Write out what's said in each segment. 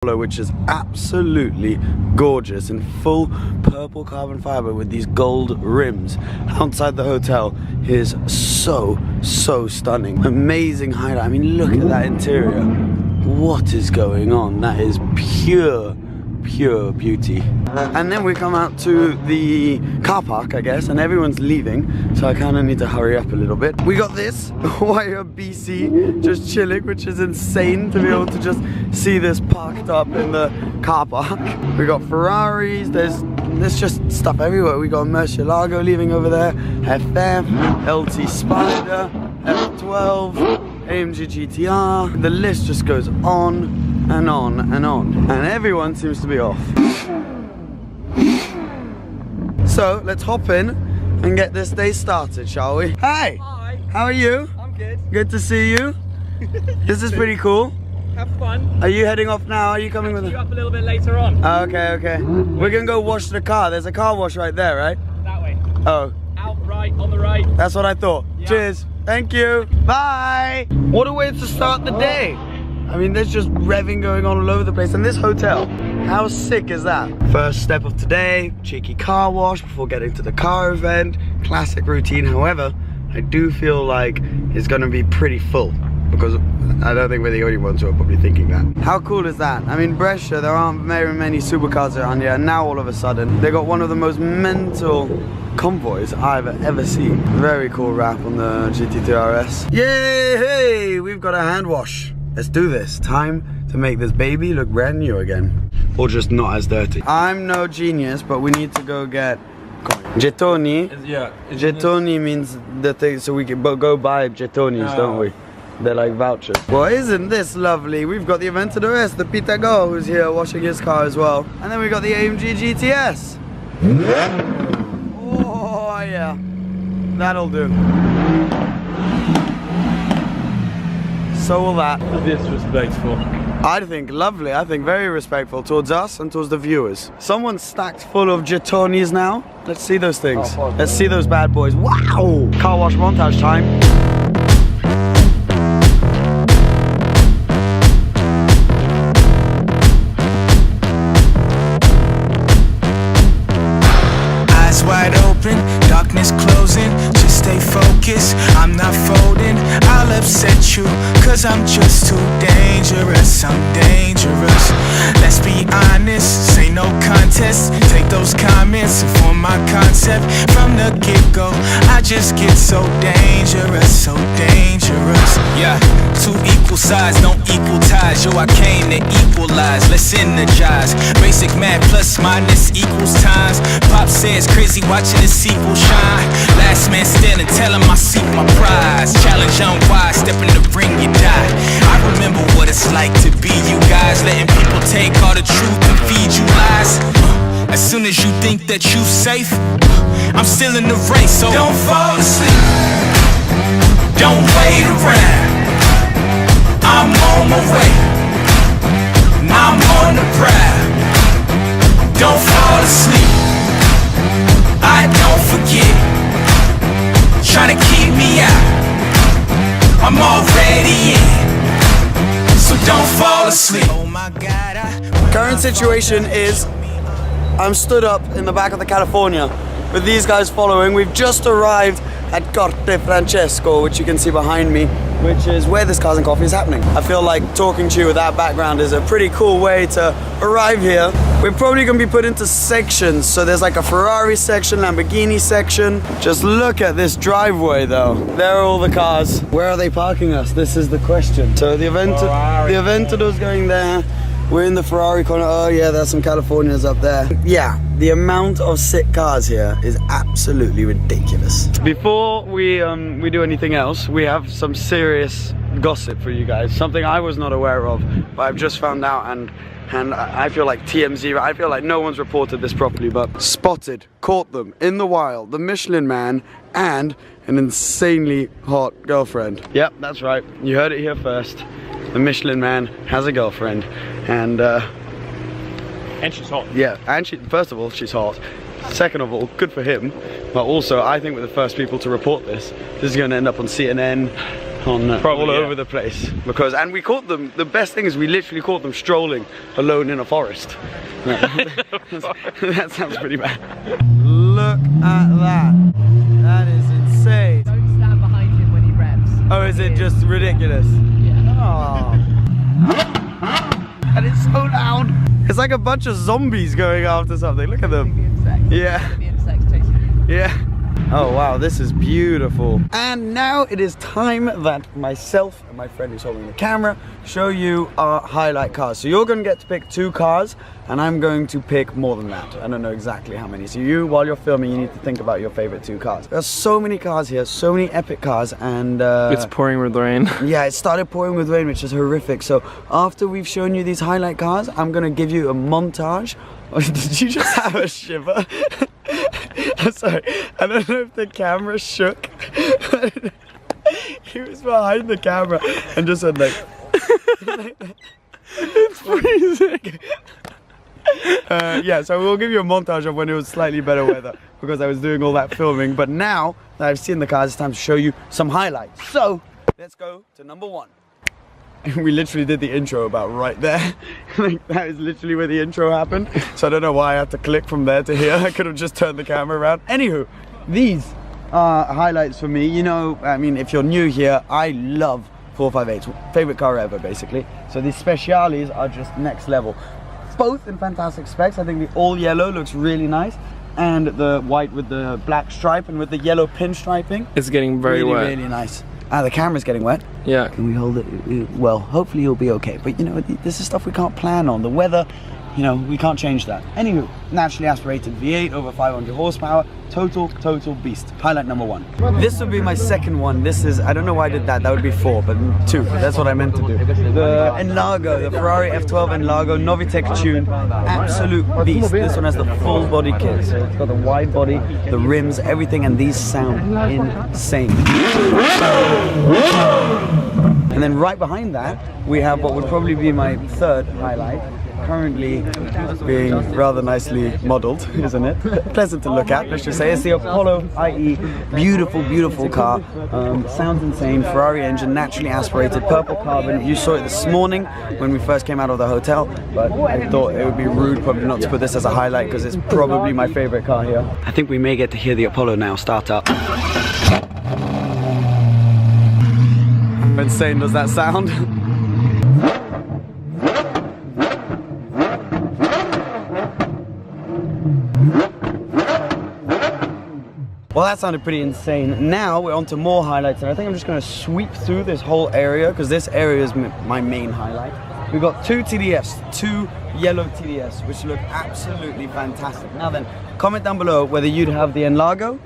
which is absolutely gorgeous in full purple carbon fiber with these gold rims outside the hotel is so stunning. Amazing highlight. I mean, look at that interior. What is going on? That is pure beauty. And then we come out to the car park, I guess, and everyone's leaving, so I kind of need to hurry up a little bit. We got this Wire BC just chilling, which is insane to be able to just see this parked up in the car park. We got Ferraris, there's just stuff everywhere. We got Murcielago leaving over there, FF, LT Spider, F12, AMG GTR. The list just goes on and on and on, and everyone seems to be off. So let's hop in and get this day started, shall we? Hi! Hi! How are you? I'm good. Good to see you. This is pretty cool. Have fun. Are you heading off now? Are you coming with us? You up a little bit later on. Okay. We're gonna go wash the car. There's a car wash right there, right? That way. Oh. Out right, on the right. That's what I thought. Yeah. Cheers. Thank you. Bye. What a way to start the day. I mean, there's just revving going on all over the place. And this hotel, how sick is that? First step of today, cheeky car wash before getting to the car event. Classic routine. However, I do feel like it's gonna be pretty full, because I don't think we're the only ones who are probably thinking that. How cool is that? I mean, Brescia, there aren't very many supercars around here, and now all of a sudden, they got one of the most mental convoys I've ever seen. Very cool wrap on the GT2 RS. Yay! Hey, we've got a hand wash. Let's do this. Time to make this baby look brand new again. Or just not as dirty. I'm no genius, but we need to go get gettoni. Yeah. Gettoni means the thing, so we can go buy gettonis, don't we? They're like vouchers. Well, isn't this lovely? We've got the Aventador, the Pitago, who's here washing his car as well. And then we got the AMG GTS. Oh yeah, that'll do. So will that. Disrespectful. I think lovely. I think very respectful towards us and towards the viewers. Someone's stacked full of gettonis now. Let's see those things. Let's see those bad boys. Wow! Car wash montage time. Wide open, darkness closing, just stay focused, I'm not folding, I'll upset you, cause I'm just too dangerous, I'm dangerous. Let's be honest, say no contest, take those comments and form my concept. From the get-go, I just get so dangerous, yeah. Two equal sides, don't equal ties, yo, I came to equalize, let's energize. Basic math plus minus equals times. Pop says crazy watching the sequel shine. Last man standing, tell him I seek my prize. Challenge unwise, step in the ring, you die. I remember what it's like to be you guys, letting people take all the truth and feed you lies. As soon as you think that you safe, I'm still in the race, so don't fall asleep. Don't wait around. I'm on my way. I'm on the prowl. Don't fall asleep. I don't forget. Trying to keep me out. I'm already in. So don't fall asleep. Oh my God. Current situation is I'm stood up in the back of the California with these guys following. We've just arrived at Corte Francesco, which you can see behind me, which is where this Cars and Coffee is happening. I feel like talking to you with that background is a pretty cool way to arrive here. We're probably gonna be put into sections. So there's like a Ferrari section, Lamborghini section. Just look at this driveway though. There are all the cars. Where are they parking us? This is the question. So the Aventador's going there. We're in the Ferrari corner. Oh yeah, there's some Californias up there. Yeah, the amount of sick cars here is absolutely ridiculous. Before we do anything else, we have some serious gossip for you guys. Something I was not aware of, but I've just found out, and I feel like TMZ, I feel like no one's reported this properly, but spotted, caught them in the wild, the Michelin Man and an insanely hot girlfriend. Yep, that's right. You heard it here first. The Michelin Man has a girlfriend, and she's hot. Yeah, and first of all, she's hot. Second of all, good for him. But also, I think we're the first people to report this. This is going to end up on CNN, on Probably, all yeah. over the place. And we caught them, the best thing is we literally caught them strolling alone in a forest. That sounds pretty bad. Look at that. That is insane. Don't stand behind him when he revs. Oh, is it just ridiculous? Yeah. Oh. And it's so loud. It's like a bunch of zombies going after something. Look at them. The insects. Yeah. The insects chasing you. Yeah. Oh wow, this is beautiful. And now it is time that myself and my friend who's holding the camera show you our highlight cars. So you're going to get to pick 2 cars and I'm going to pick more than that. I don't know exactly how many. So you, while you're filming, you need to think about your favorite 2 cars. There's so many cars here, so many epic cars, and it's pouring with rain. yeah, it started pouring with rain, which is horrific. So after we've shown you these highlight cars, I'm going to give you a montage. Did you just have a shiver? I'm sorry, I don't know if the camera shook. He was behind the camera and just said like, it's freezing. Yeah, so we'll give you a montage of when it was slightly better weather because I was doing all that filming. But now that I've seen the cars, it's time to show you some highlights. So let's go to number 1. We literally did the intro about right there. Like, that is literally where the intro happened. So I don't know why I had to click from there to here. I could have just turned the camera around. Anywho, these are highlights for me. You know, I mean, if you're new here, I love 458s. Favorite car ever, basically. So these Speciales are just next level. Both in fantastic specs. I think the all yellow looks really nice. And the white with the black stripe and with the yellow pinstriping. It's getting very really, wet. really nice. Ah, the camera's getting wet. Yeah. Can we hold it? Well, hopefully you'll be okay. But you know, this is stuff we can't plan on. The weather, you know, we can't change that. Anywho, naturally aspirated V8 over 500 horsepower. Total beast. Highlight number 1. This would be my second one. This is, I don't know why I did that. That would be 4, but 2. That's what I meant to do. The Enlargo, the Ferrari F12 Enlargo, Novitec tuned. Absolute beast. This one has the full body kit. So it's got the wide body, the rims, everything, and these sound insane. And then right behind that, we have what would probably be my 3rd highlight. Currently being rather nicely modeled, isn't it? Pleasant to look at, let's just say. It's the Apollo IE. Beautiful car. Sounds insane. Ferrari engine, naturally aspirated, purple carbon. You saw it this morning when we first came out of the hotel, but I thought it would be rude probably not to put this as a highlight because it's probably my favorite car here. I think we may get to hear the Apollo now start up. How insane does that sound? Well, that sounded pretty insane. Now we're on to more highlights, and I think I'm just going to sweep through this whole area because this area is my main highlight. We've got 2 TDFs, 2 yellow TDFs, which look absolutely fantastic. Now then, comment down below whether you'd have the Enlargo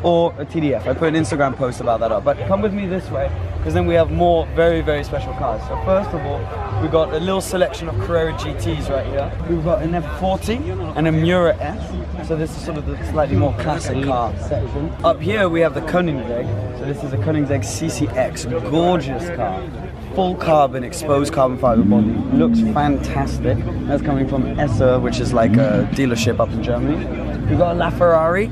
or a TDF. I put an Instagram post about that up, but come with me this way because then we have more very special cars. So first of all, we've got a little selection of Carrera GTs right here. We've got an F40 and a Miura S. So this is sort of the slightly more classic car section. Up here we have the Koenigsegg. So this is a Koenigsegg CCX, gorgeous car. Full carbon, exposed carbon fiber body. Looks fantastic. That's coming from Esser, which is like a dealership up in Germany. We've got a LaFerrari,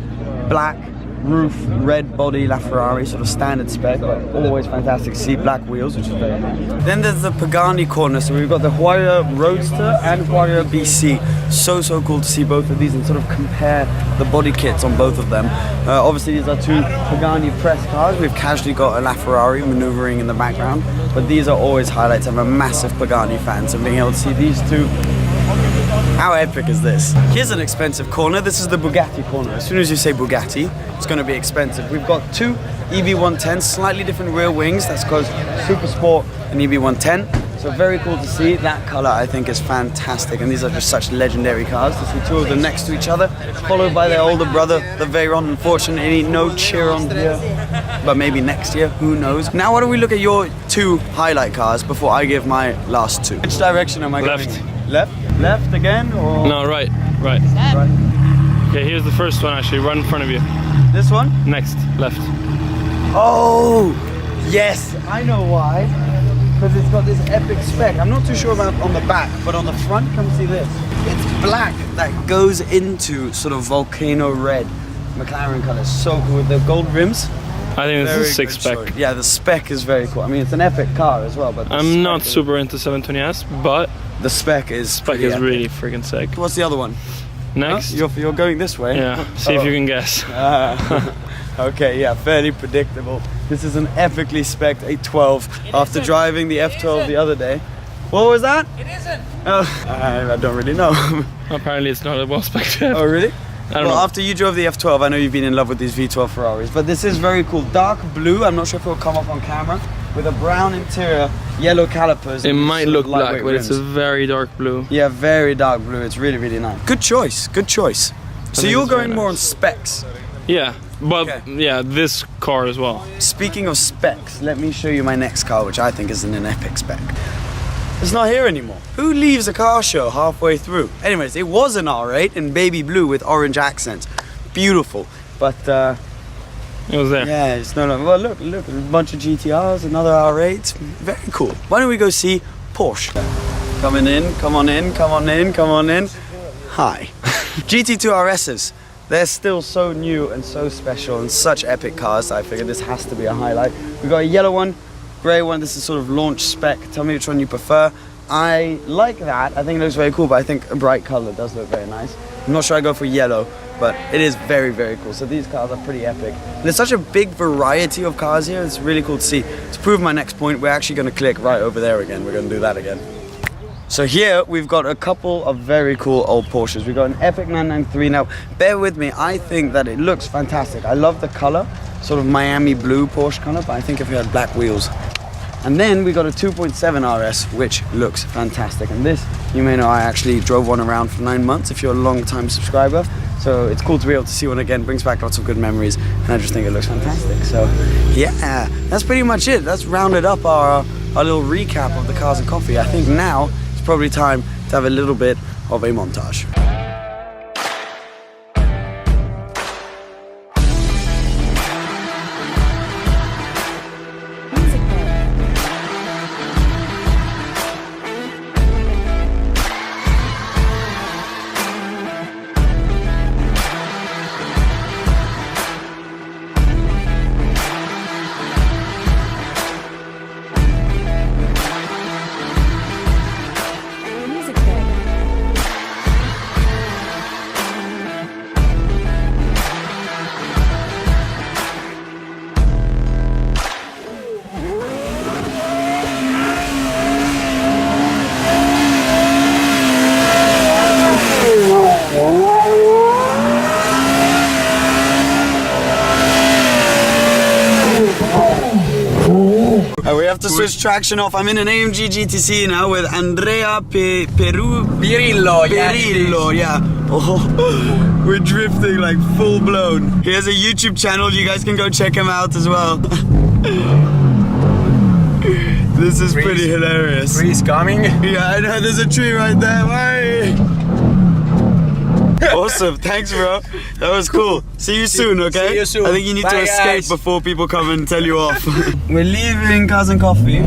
black roof, red body LaFerrari, sort of standard spec, but always fantastic to see. Black wheels, which is very nice. Then there's the Pagani corner, so we've got the Huayra Roadster and Huayra BC. So cool to see both of these and sort of compare the body kits on both of them. Obviously these are 2 Pagani press cars. We've casually got a LaFerrari maneuvering in the background, but these are always highlights. I'm a massive Pagani fan, so being able to see these 2, how epic is this? Here's an expensive corner. This is the Bugatti corner. As soon as you say Bugatti, it's going to be expensive. We've got 2 EB110s, slightly different rear wings. That's called Super Sport and EB110. So very cool to see. That color I think is fantastic, and these are just such legendary cars. To see 2 of them next to each other, followed by their older brother, the Veyron. Unfortunately, no Chiron here, but maybe next year, who knows. Now why don't we look at your 2 highlight cars before I give my last 2. Which direction am I going? Left? Left again, or? No, right. Right. Okay, here's the first one actually, right in front of you. This one? Next, left. Oh, yes, I know why. Because it's got this epic spec. I'm not too sure about on the back, but on the front, come see this. It's black that goes into sort of volcano red McLaren colors. So cool with the gold rims. I think this Very is a 6 good spec. choice. Yeah, the spec is very cool. I mean, it's an epic car as well, but the I'm not spec is- super into 720S, but The spec is spec pretty is epic. really freaking sick. What's the other one? Next, You're going this way. yeah, see if you can guess. Okay, yeah, fairly predictable. This is an epically spec'd 812 after driving the F12 the other day. What was that? It isn't. Oh, I don't really know. Apparently, it's not a well spec. Oh, really? I don't Well, know. after you drove the F12, I know you've been in love with these V12 Ferraris, but this is very cool. Dark blue, I'm not sure if it will come up on camera, with a brown interior, yellow calipers. It and might sort look of black, lightweight but it's a rims. very dark blue. Yeah, very dark blue. It's really, really nice. Good choice, good choice. So think you're it's very going more on nice. specs. Yeah, but Okay. yeah, this car as well. Speaking of specs, let me show you my next car, which I think is an epic spec. It's not here anymore. Who leaves a car show halfway through? Anyways, it was an R8 in baby blue with orange accents. Beautiful. But It was there. yeah, it's no longer. Well, look, a bunch of GTRs, another R8. Very cool. Why don't we go see Porsche? Coming in, come on in, come on in, come on in. Hi. GT2 RSs. They're still so new and so special and such epic cars. I figured this has to be a highlight. We've got a yellow one, grey one. This is sort of launch spec. Tell me which one you prefer. I like that. I think it looks very cool, but I think a bright color does look very nice. I'm not sure I go for yellow, but it is very, very cool. So these cars are pretty epic. And there's such a big variety of cars here. It's really cool to see. To prove my next point, we're actually going to click right over there again. We're going to do that again. So here we've got a couple of very cool old Porsches. We've got an Epic 993. Now, bear with me. I think that it looks fantastic. I love the color, sort of Miami blue Porsche color, but I think if you had black wheels. And then we got a 2.7 RS, which looks fantastic. And this, you may know, I actually drove one around for 9 months if you're a long-time subscriber. So it's cool to be able to see one again, brings back lots of good memories, and I just think it looks fantastic. So yeah, that's pretty much it. That's rounded up our little recap of the Cars and Coffee. I think now it's probably time to have a little bit of a montage. We have to switch traction off. I'm in an AMG GTC now with Andrea Perillo, yeah. Oh, we're drifting like full blown. He has a YouTube channel. You guys can go check him out as well. This is pretty hilarious. Tree's coming. Yeah, I know. There's a tree right there. Why? Awesome, thanks bro. That was cool. See you soon, okay? See you soon. I think you need Bye, to escape guys. before people come and tell you off. We're leaving Cars and Coffee.